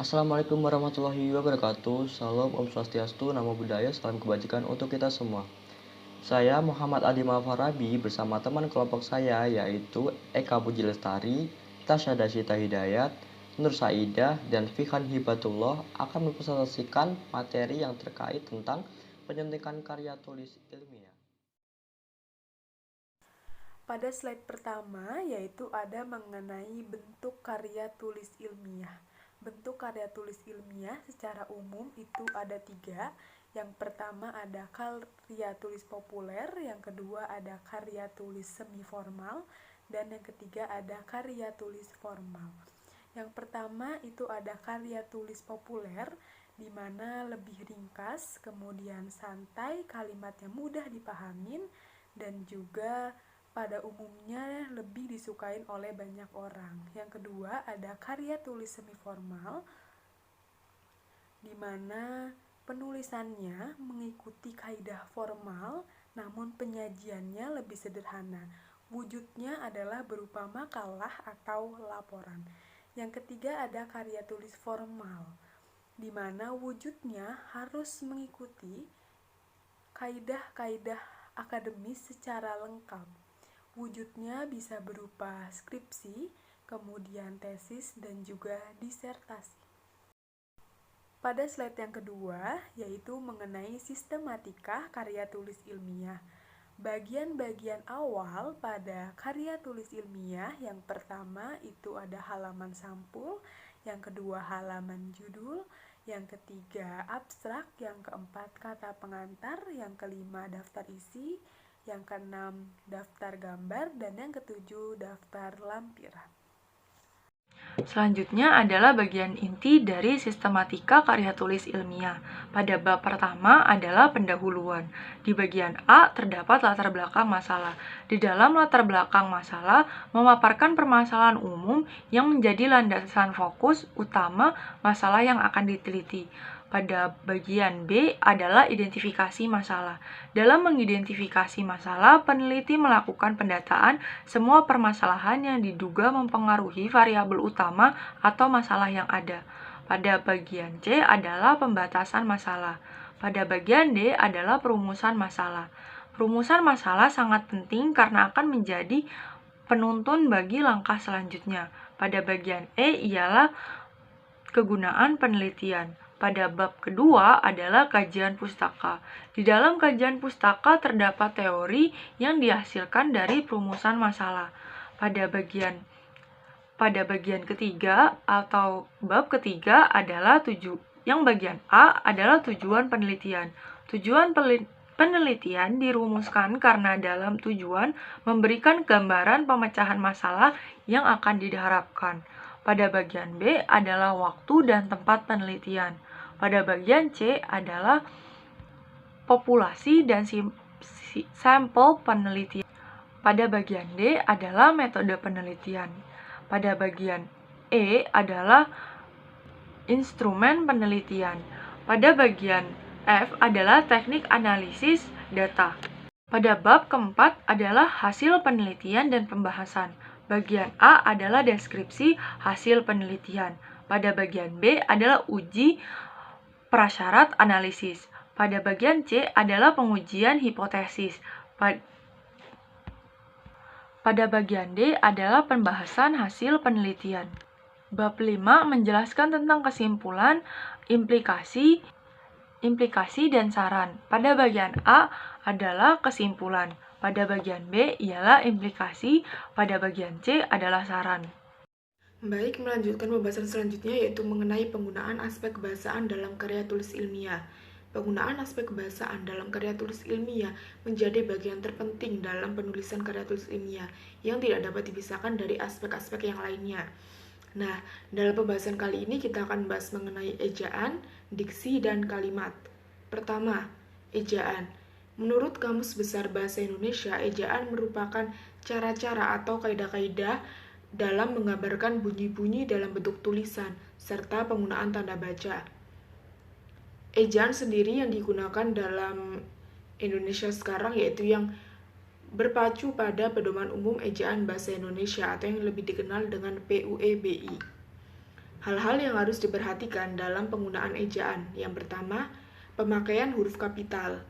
Assalamualaikum warahmatullahi wabarakatuh. Salam Om Swastiastu, Namo Buddhaya, salam kebajikan untuk kita semua. Saya Muhammad Adi Farabi bersama teman kelompok saya yaitu Eka Puji Lestari, Tasya Dasyita Hidayat, Nur Saidah, dan Fihan Hibatullah akan mempresentasikan materi yang terkait tentang penyuntikan karya tulis ilmiah. Pada slide pertama, yaitu ada mengenai bentuk karya tulis ilmiah. Bentuk karya tulis ilmiah secara umum itu ada 3. Yang pertama ada karya tulis populer, yang kedua ada karya tulis semi formal, dan yang ketiga ada karya tulis formal. Yang pertama itu ada karya tulis populer, di mana lebih ringkas, kemudian santai, kalimatnya mudah dipahamin, dan juga pada umumnya lebih disukain oleh banyak orang. Yang kedua ada karya tulis semi formal, di mana penulisannya mengikuti kaidah formal, namun penyajiannya lebih sederhana. Wujudnya adalah berupa makalah atau laporan. Yang ketiga ada karya tulis formal, di mana wujudnya harus mengikuti kaidah-kaidah akademis secara lengkap. Wujudnya bisa berupa skripsi, kemudian tesis, dan juga disertasi. Pada slide yang kedua, yaitu mengenai sistematika karya tulis ilmiah. Bagian-bagian awal pada karya tulis ilmiah, yang pertama itu ada halaman sampul, yang kedua halaman judul, yang ketiga abstrak, yang keempat kata pengantar, yang kelima daftar isi, yang keenam daftar gambar, dan yang ketujuh daftar lampiran. Selanjutnya adalah bagian inti dari sistematika karya tulis ilmiah. Pada bab pertama adalah pendahuluan. Di bagian A terdapat latar belakang masalah. Di dalam latar belakang masalah memaparkan permasalahan umum yang menjadi landasan fokus utama masalah yang akan diteliti. Pada bagian B adalah identifikasi masalah. Dalam mengidentifikasi masalah, peneliti melakukan pendataan semua permasalahan yang diduga mempengaruhi variabel utama atau masalah yang ada. Pada bagian C adalah pembatasan masalah. Pada bagian D adalah perumusan masalah. Perumusan masalah sangat penting karena akan menjadi penuntun bagi langkah selanjutnya. Pada bagian E ialah kegunaan penelitian. Pada bab kedua adalah kajian pustaka. Di dalam kajian pustaka terdapat teori yang dihasilkan dari perumusan masalah. Pada bagian ketiga atau bab ketiga adalah yang bagian A adalah tujuan penelitian. Tujuan penelitian dirumuskan karena dalam tujuan memberikan gambaran pemecahan masalah yang akan diharapkan. Pada bagian B adalah waktu dan tempat penelitian. Pada bagian C adalah populasi dan sampel penelitian. Pada bagian D adalah metode penelitian. Pada bagian E adalah instrumen penelitian. Pada bagian F adalah teknik analisis data. Pada bab keempat adalah hasil penelitian dan pembahasan. Bagian A adalah deskripsi hasil penelitian. Pada bagian B adalah uji prasyarat analisis. Pada bagian C adalah pengujian hipotesis. Pada bagian D adalah pembahasan hasil penelitian. Bab 5 menjelaskan tentang kesimpulan, implikasi, dan saran. Pada bagian A adalah kesimpulan. Pada bagian B ialah implikasi. Pada bagian C adalah saran. Baik, melanjutkan pembahasan selanjutnya yaitu mengenai penggunaan aspek kebahasaan dalam karya tulis ilmiah. Penggunaan aspek kebahasaan dalam karya tulis ilmiah menjadi bagian terpenting dalam penulisan karya tulis ilmiah yang tidak dapat dipisahkan dari aspek-aspek yang lainnya. Nah, dalam pembahasan kali ini kita akan membahas mengenai ejaan, diksi, dan kalimat. Pertama, ejaan. Menurut Kamus Besar Bahasa Indonesia, ejaan merupakan cara-cara atau kaidah-kaidah dalam menggambarkan bunyi-bunyi dalam bentuk tulisan, serta penggunaan tanda baca. Ejaan sendiri yang digunakan dalam Indonesia sekarang yaitu yang berpacu pada Pedoman Umum Ejaan Bahasa Indonesia atau yang lebih dikenal dengan PUEBI. Hal-hal yang harus diperhatikan dalam penggunaan ejaan. Yang pertama, pemakaian huruf kapital.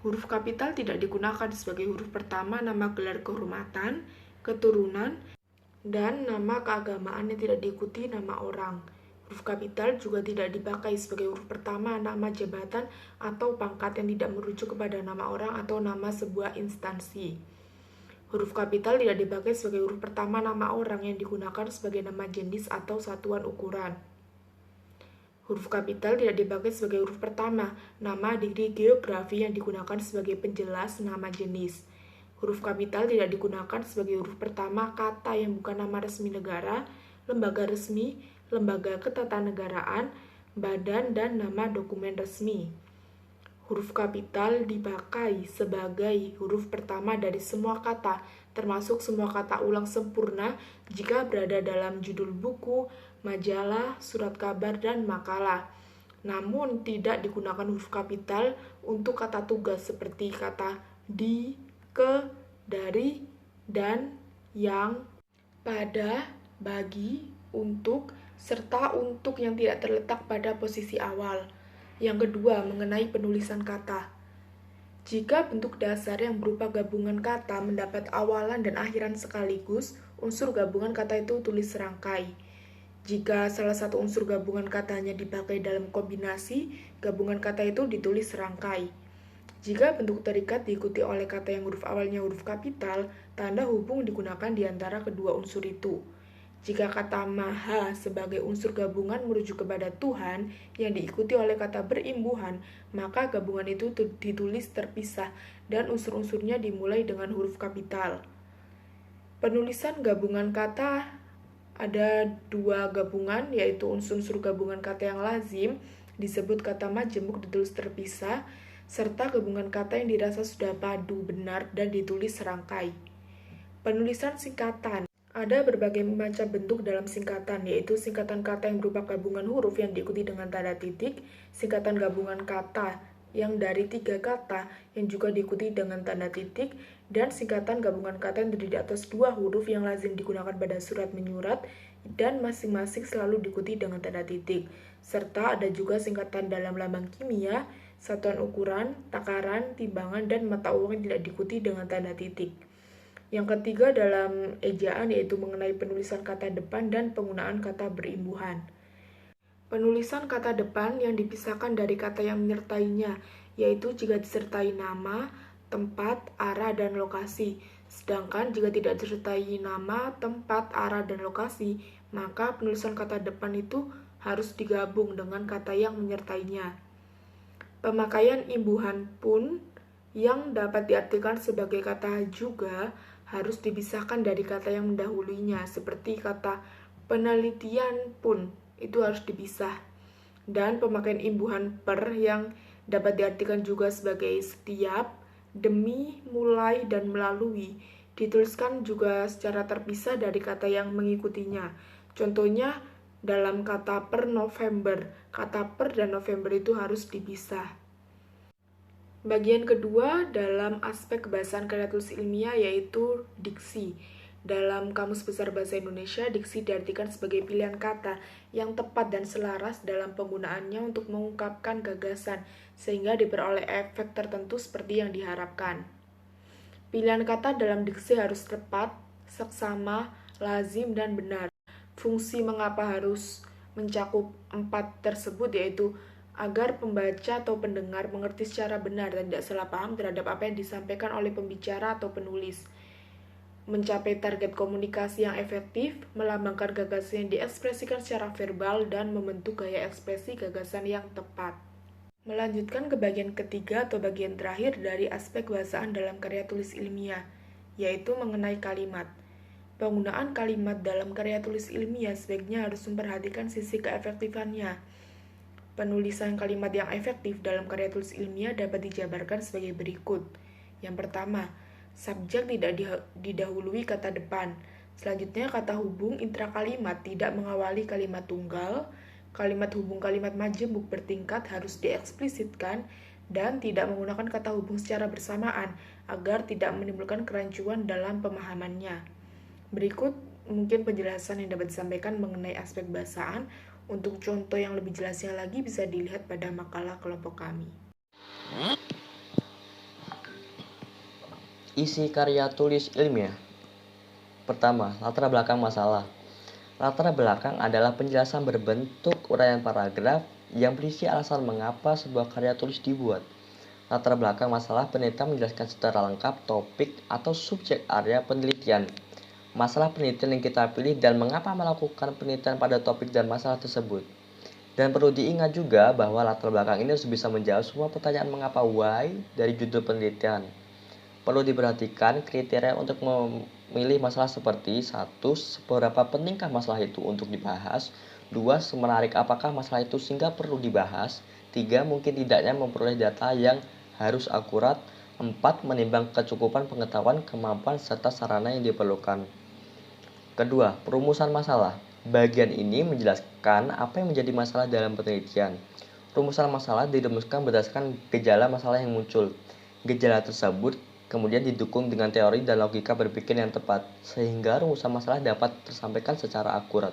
Huruf kapital tidak digunakan sebagai huruf pertama nama gelar kehormatan, keturunan, dan nama keagamaan yang tidak diikuti nama orang. Huruf kapital juga tidak dipakai sebagai huruf pertama nama jabatan atau pangkat yang tidak merujuk kepada nama orang atau nama sebuah instansi. Huruf kapital tidak dipakai sebagai huruf pertama nama orang yang digunakan sebagai nama jenis atau satuan ukuran. Huruf kapital tidak dipakai sebagai huruf pertama nama degree geografi yang digunakan sebagai penjelas nama jenis. Huruf kapital tidak digunakan sebagai huruf pertama kata yang bukan nama resmi negara, lembaga resmi, lembaga ketatanegaraan, badan, dan nama dokumen resmi. Huruf kapital dipakai sebagai huruf pertama dari semua kata, termasuk semua kata ulang sempurna jika berada dalam judul buku, majalah, surat kabar, dan makalah. Namun tidak digunakan huruf kapital untuk kata tugas seperti kata di, ke, dari, dan, yang, pada, bagi, untuk, serta untuk yang tidak terletak pada posisi awal. Yang kedua, mengenai penulisan kata. Jika bentuk dasar yang berupa gabungan kata mendapat awalan dan akhiran sekaligus, unsur gabungan kata itu tulis serangkai. Jika salah satu unsur gabungan katanya dipakai dalam kombinasi, gabungan kata itu ditulis serangkai. Jika bentuk terikat diikuti oleh kata yang huruf awalnya huruf kapital, tanda hubung digunakan di antara kedua unsur itu. Jika kata maha sebagai unsur gabungan merujuk kepada Tuhan yang diikuti oleh kata berimbuhan, maka gabungan itu ditulis terpisah dan unsur-unsurnya dimulai dengan huruf kapital. Penulisan gabungan kata ada dua gabungan, yaitu unsur-unsur gabungan kata yang lazim disebut kata majemuk ditulis terpisah, serta gabungan kata yang dirasa sudah padu benar dan ditulis serangkai. Penulisan singkatan. Ada berbagai macam bentuk dalam singkatan, yaitu singkatan kata yang berupa gabungan huruf yang diikuti dengan tanda titik, singkatan gabungan kata yang dari 3 kata yang juga diikuti dengan tanda titik, dan singkatan gabungan kata yang terdiri atas 2 huruf yang lazim digunakan pada surat menyurat dan masing-masing selalu diikuti dengan tanda titik. Serta ada juga singkatan dalam lambang kimia, satuan ukuran, takaran, timbangan, dan mata uang yang tidak diikuti dengan tanda titik. Yang ketiga dalam ejaan yaitu mengenai penulisan kata depan dan penggunaan kata berimbuhan. Penulisan kata depan yang dipisahkan dari kata yang menyertainya, yaitu jika disertai nama, tempat, arah, dan lokasi. Sedangkan jika tidak disertai nama, tempat, arah, dan lokasi, maka penulisan kata depan itu harus digabung dengan kata yang menyertainya. Pemakaian imbuhan pun yang dapat diartikan sebagai kata juga harus dipisahkan dari kata yang mendahulunya, seperti kata penelitian pun itu harus dipisah. Dan pemakaian imbuhan per yang dapat diartikan juga sebagai setiap, demi, mulai, dan melalui dituliskan juga secara terpisah dari kata yang mengikutinya. Contohnya dalam kata per November, kata per dan November itu harus dipisah. Bagian kedua dalam aspek kebahasaan karya tulis ilmiah yaitu diksi. Dalam Kamus Besar Bahasa Indonesia, diksi diartikan sebagai pilihan kata yang tepat dan selaras dalam penggunaannya untuk mengungkapkan gagasan, sehingga diperoleh efek tertentu seperti yang diharapkan. Pilihan kata dalam diksi harus tepat, seksama, lazim, dan benar. Fungsi mengapa harus mencakup 4 tersebut yaitu agar pembaca atau pendengar mengerti secara benar dan tidak salah paham terhadap apa yang disampaikan oleh pembicara atau penulis, mencapai target komunikasi yang efektif, melambangkan gagasan yang diekspresikan secara verbal, dan membentuk gaya ekspresi gagasan yang tepat. Melanjutkan ke bagian ketiga atau bagian terakhir dari aspek bahasaan dalam karya tulis ilmiah, yaitu mengenai kalimat. Penggunaan kalimat dalam karya tulis ilmiah sebaiknya harus memperhatikan sisi keefektifannya. Penulisan kalimat yang efektif dalam karya tulis ilmiah dapat dijabarkan sebagai berikut. Yang pertama, subjek tidak didahului kata depan. Selanjutnya, kata hubung intrakalimat tidak mengawali kalimat tunggal. Kalimat hubung kalimat majemuk bertingkat harus dieksplisitkan dan tidak menggunakan kata hubung secara bersamaan agar tidak menimbulkan kerancuan dalam pemahamannya. Berikut mungkin penjelasan yang dapat disampaikan mengenai aspek bahasaan. Untuk contoh yang lebih jelasnya lagi bisa dilihat pada makalah kelompok kami. Isi karya tulis ilmiah. Pertama, latar belakang masalah. Latar belakang adalah penjelasan berbentuk uraian paragraf yang berisi alasan mengapa sebuah karya tulis dibuat. Latar belakang masalah penelitian menjelaskan secara lengkap topik atau subjek area penelitian, masalah penelitian yang kita pilih dan mengapa melakukan penelitian pada topik dan masalah tersebut. Dan perlu diingat juga bahwa latar belakang ini harus bisa menjawab semua pertanyaan mengapa why dari judul penelitian. Perlu diperhatikan kriteria untuk memilih masalah seperti 1. Seberapa pentingkah masalah itu untuk dibahas. 2. Semenarik apakah masalah itu sehingga perlu dibahas. 3. Mungkin tidaknya memperoleh data yang harus akurat. 4. Menimbang kecukupan pengetahuan, kemampuan, serta sarana yang diperlukan. Kedua, perumusan masalah. Bagian ini menjelaskan apa yang menjadi masalah dalam penelitian. Rumusan masalah dirumuskan berdasarkan gejala masalah yang muncul. Gejala tersebut kemudian didukung dengan teori dan logika berpikir yang tepat, sehingga rumusan masalah dapat tersampaikan secara akurat.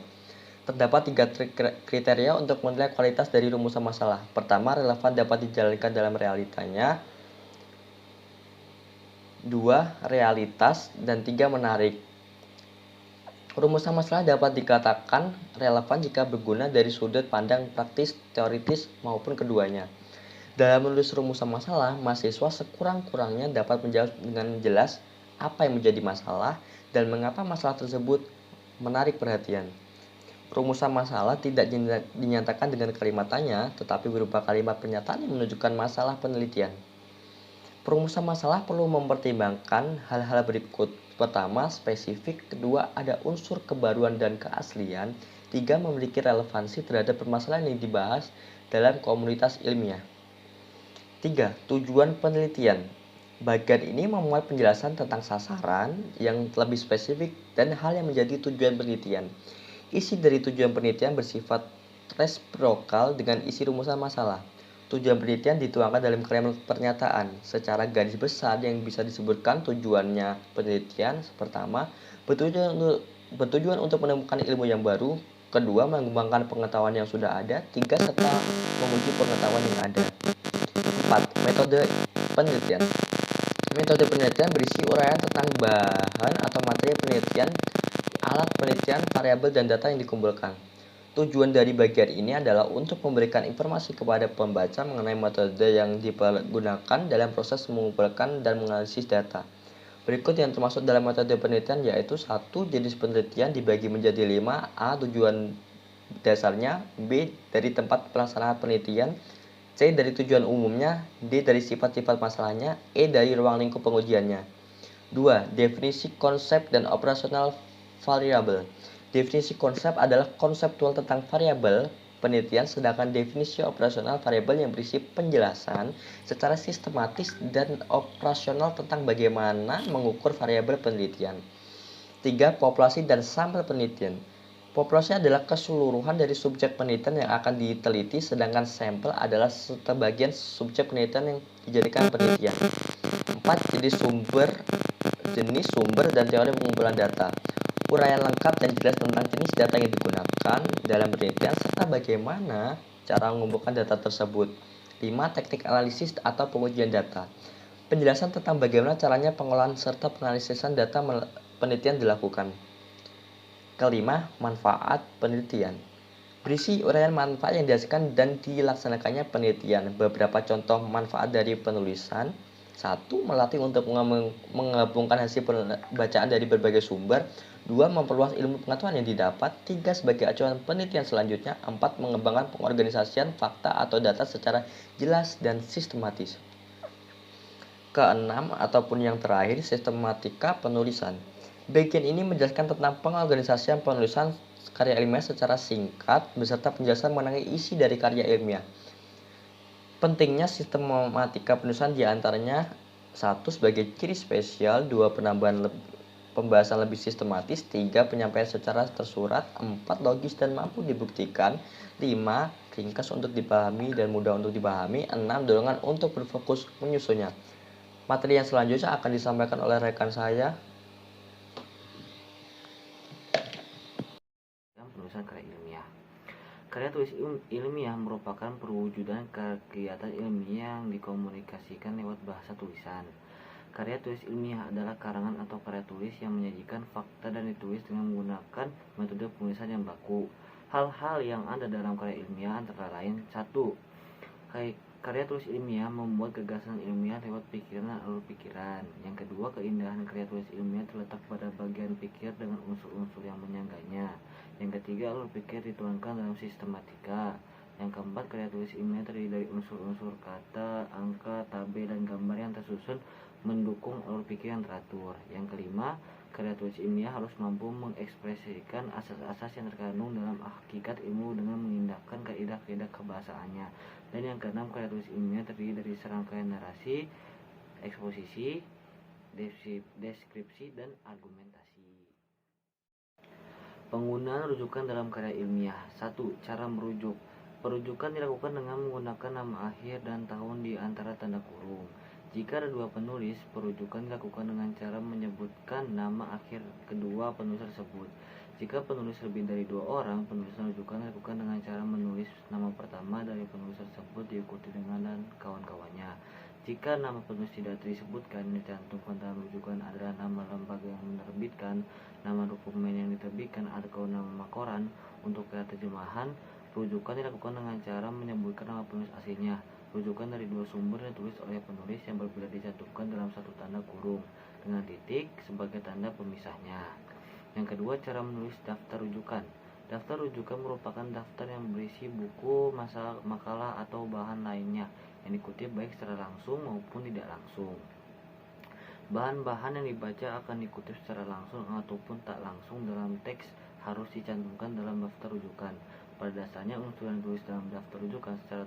Terdapat 3 kriteria untuk menilai kualitas dari rumusan masalah. Pertama, relevan dapat dijalankan dalam realitanya. 2. Realitas. Dan 3. Menarik. Rumusan masalah dapat dikatakan relevan jika berguna dari sudut pandang praktis, teoritis, maupun keduanya. Dalam menulis rumusan masalah, mahasiswa sekurang-kurangnya dapat menjawab dengan jelas apa yang menjadi masalah dan mengapa masalah tersebut menarik perhatian. Rumusan masalah tidak dinyatakan dengan kalimat tanya, tetapi berupa kalimat pernyataan yang menunjukkan masalah penelitian. Perumusan masalah perlu mempertimbangkan hal-hal berikut. Pertama, spesifik. Kedua, ada unsur kebaruan dan keaslian. 3. Memiliki relevansi terhadap permasalahan yang dibahas dalam komunitas ilmiah. 3. Tujuan penelitian. Bagian ini memuat penjelasan tentang sasaran yang lebih spesifik dan hal yang menjadi tujuan penelitian. Isi dari tujuan penelitian bersifat resiprokal dengan isi rumusan masalah. Tujuan penelitian dituangkan dalam kalimat pernyataan. Secara garis besar yang bisa disebutkan tujuannya penelitian. Pertama, bertujuan untuk menemukan ilmu yang baru. Kedua, mengembangkan pengetahuan yang sudah ada. 3. Serta menguji pengetahuan yang ada. 4. Metode penelitian. Metode penelitian berisi uraian tentang bahan atau materi penelitian, alat penelitian, variabel, dan data yang dikumpulkan. Tujuan dari bagian ini adalah untuk memberikan informasi kepada pembaca mengenai metode yang digunakan dalam proses mengumpulkan dan menganalisis data. Berikut yang termasuk dalam metode penelitian yaitu 1. Jenis penelitian dibagi menjadi 5. A. Tujuan dasarnya. B. Dari tempat pelaksanaan penelitian. C. Dari tujuan umumnya. D. Dari sifat-sifat masalahnya. E. Dari ruang lingkup pengujiannya. 2. Definisi konsep dan operasional variabel. Definisi konsep adalah konseptual tentang variabel penelitian, sedangkan definisi operasional variabel yang berisi penjelasan secara sistematis dan operasional tentang bagaimana mengukur variabel penelitian. 3. Populasi dan sampel penelitian. Populasi adalah keseluruhan dari subjek penelitian yang akan diteliti, sedangkan sampel adalah sebagian subjek penelitian yang dijadikan penelitian. 4. Jenis sumber dan teori pengumpulan data. Uraian lengkap dan jelas tentang jenis data yang digunakan dalam penelitian serta bagaimana cara mengumpulkan data tersebut. 5. Teknik analisis atau pengujian data. Penjelasan tentang bagaimana caranya pengolahan serta penganalisan data penelitian dilakukan. Kelima, manfaat penelitian. Berisi uraian manfaat yang dihasilkan dan dilaksanakannya penelitian. Beberapa contoh manfaat dari penulisan. 1. Melatih untuk menggabungkan hasil bacaan dari berbagai sumber. 2. Memperluas ilmu pengetahuan yang didapat. 3. Sebagai acuan penelitian selanjutnya. 4. Mengembangkan pengorganisasian fakta atau data secara jelas dan sistematis. Keenam, ataupun yang terakhir, sistematika penulisan. Bagian ini menjelaskan tentang pengorganisasian penulisan karya ilmiah secara singkat beserta penjelasan mengenai isi dari karya ilmiah. Pentingnya sistematika penulisan diantaranya 1. Sebagai ciri spesial. 2. Penambahan pembahasan lebih sistematis. 3. Penyampaian secara tersurat. 4. Logis dan mampu dibuktikan. 5. Ringkas untuk dipahami dan mudah untuk dipahami. 6. Dorongan untuk berfokus menyusunnya. Materi yang selanjutnya akan disampaikan oleh rekan saya. tulis ilmiah merupakan perwujudan kegiatan ilmiah yang dikomunikasikan lewat bahasa tulisan. Karya tulis ilmiah adalah karangan atau karya tulis yang menyajikan fakta dan ditulis dengan menggunakan metode penulisan yang baku. Hal-hal yang ada dalam karya ilmiah antara lain: 1. Karya tulis ilmiah membuat gagasan ilmiah lewat pikiran dan alur pikiran. Yang kedua, keindahan karya tulis ilmiah terletak pada bagian pikir dengan unsur-unsur yang menyangganya. Yang ketiga, alur pikir dituangkan dalam sistematika. Yang keempat, karya tulis ilmiah terdiri dari unsur-unsur kata, angka, tabel, dan gambar yang tersusun mendukung alur pikir yang teratur. Yang kelima, karya tulis ilmiah harus mampu mengekspresikan asas-asas yang terkandung dalam hakikat ilmu dengan mengindahkan kaidah-kaidah kebahasaannya. Dan yang keenam, karya tulis ilmiah terdiri dari serangkaian narasi, eksposisi, deskripsi, dan argumentasi. Penggunaan rujukan dalam karya ilmiah. 1. Cara merujuk. Perujukan dilakukan dengan menggunakan nama akhir dan tahun di antara tanda kurung. Jika ada dua penulis, perujukan dilakukan dengan cara menyebutkan nama akhir kedua penulis tersebut. Jika penulis lebih dari 2 orang, penulisan rujukan dilakukan dengan cara menulis nama pertama dari penulis tersebut diikuti dengan dan kawan-kawannya. Jika nama penulis tidak disebutkan, dicantumkan dalam rujukan adalah nama lembaga yang menerbitkan, nama dokumen yang diterbitkan, atau nama koran. Untuk terjemahan, rujukan dilakukan dengan cara menyebutkan nama penulis aslinya. Rujukan dari dua sumber yang ditulis oleh penulis yang berbeda dicantumkan dalam satu tanda kurung dengan titik sebagai tanda pemisahnya. Yang kedua, cara menulis daftar rujukan. Daftar rujukan merupakan daftar yang berisi buku, makalah, atau bahan lainnya yang dikutip baik secara langsung maupun tidak langsung. Bahan-bahan yang dibaca akan dikutip secara langsung ataupun tak langsung dalam teks harus dicantumkan dalam daftar rujukan. Pada dasarnya, unsur yang ditulis dalam daftar rujukan secara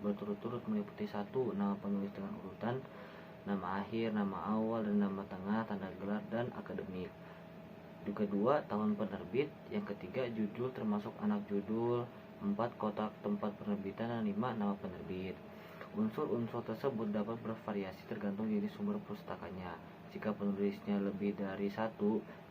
berturut-turut meliputi 1. Nama penulis dengan urutan, nama akhir, nama awal, dan nama tengah, tanda gelar, dan akademik. Yang kedua, tahun penerbit. Yang ketiga, judul termasuk anak judul. 4. Kotak tempat penerbitan. Dan 5. Nama penerbit. Unsur-unsur tersebut dapat bervariasi tergantung jenis sumber pustakanya. Jika penulisnya lebih dari 1,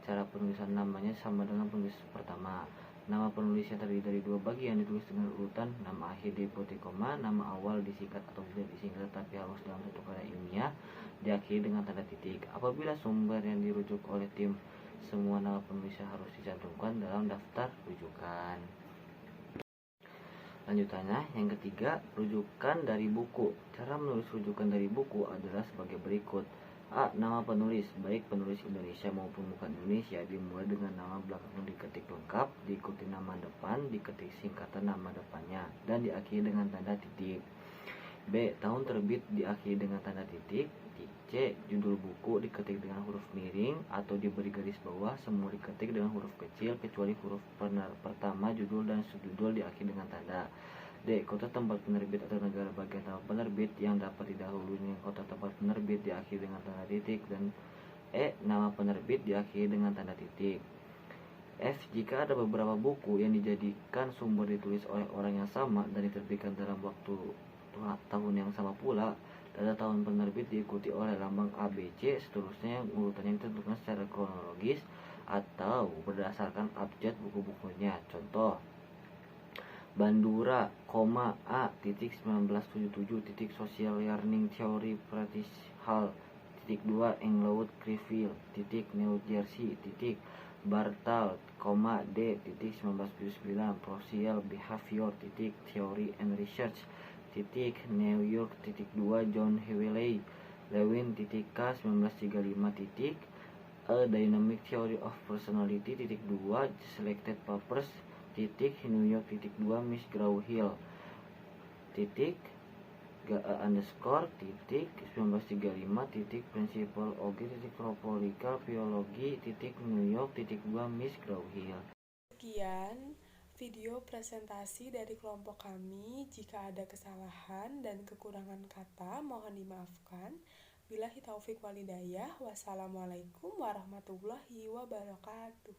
cara penulisan namanya sama dengan penulis pertama. Nama penulis yang terdiri dari 2 bagian ditulis dengan urutan, nama akhir diikuti koma, nama awal disingkat atau tidak disingkat tapi harus dalam satu karya ilmiah, diakhiri dengan tanda titik. Apabila sumber yang dirujuk oleh tim, semua nama penulisnya harus dicantumkan dalam daftar rujukan. Lanjutannya, yang ketiga, rujukan dari buku. Cara menulis rujukan dari buku adalah sebagai berikut. A. Nama penulis, baik penulis Indonesia maupun bukan Indonesia, dimulai dengan nama belakang diketik lengkap, diikuti nama depan, diketik singkatan nama depannya, dan diakhiri dengan tanda titik. B. Tahun terbit, diakhiri dengan tanda titik. C. Judul buku diketik dengan huruf miring atau diberi garis bawah, semua diketik dengan huruf kecil kecuali huruf pertama judul dan subjudul diakhiri dengan tanda. D. Kota tempat penerbit atau negara bagian nama penerbit yang dapat didahului dengan kota tempat penerbit diakhiri dengan tanda titik. Dan E. Nama penerbit diakhiri dengan tanda titik. F. Jika ada beberapa buku yang dijadikan sumber ditulis oleh orang yang sama dan diterbitkan dalam waktu tahun yang sama pula, data tahun penerbit diikuti oleh lambang ABC, seterusnya yang urutannya ditentukan secara kronologis atau berdasarkan abjad buku-bukunya. Contoh: Bandura, A, 1977, Social Learning Theory Practice Hall, 2, Englewood Creville, New Jersey, Bartal, D, 1979, Social Behavior, Theory and Research, New York, 2, John Hewley, Lewin, K, 1935, A Dynamic Theory of Personality, 2, Selected Papers, New York, 2, Miss Grauhill, _, 1935, Principle OG, Tropolical Biology, New York, 2, Miss Grauhill. Sekian video presentasi dari kelompok kami. Jika ada kesalahan dan kekurangan kata, mohon dimaafkan. Billahi taufik walhidayah. Wassalamualaikum warahmatullahi wabarakatuh.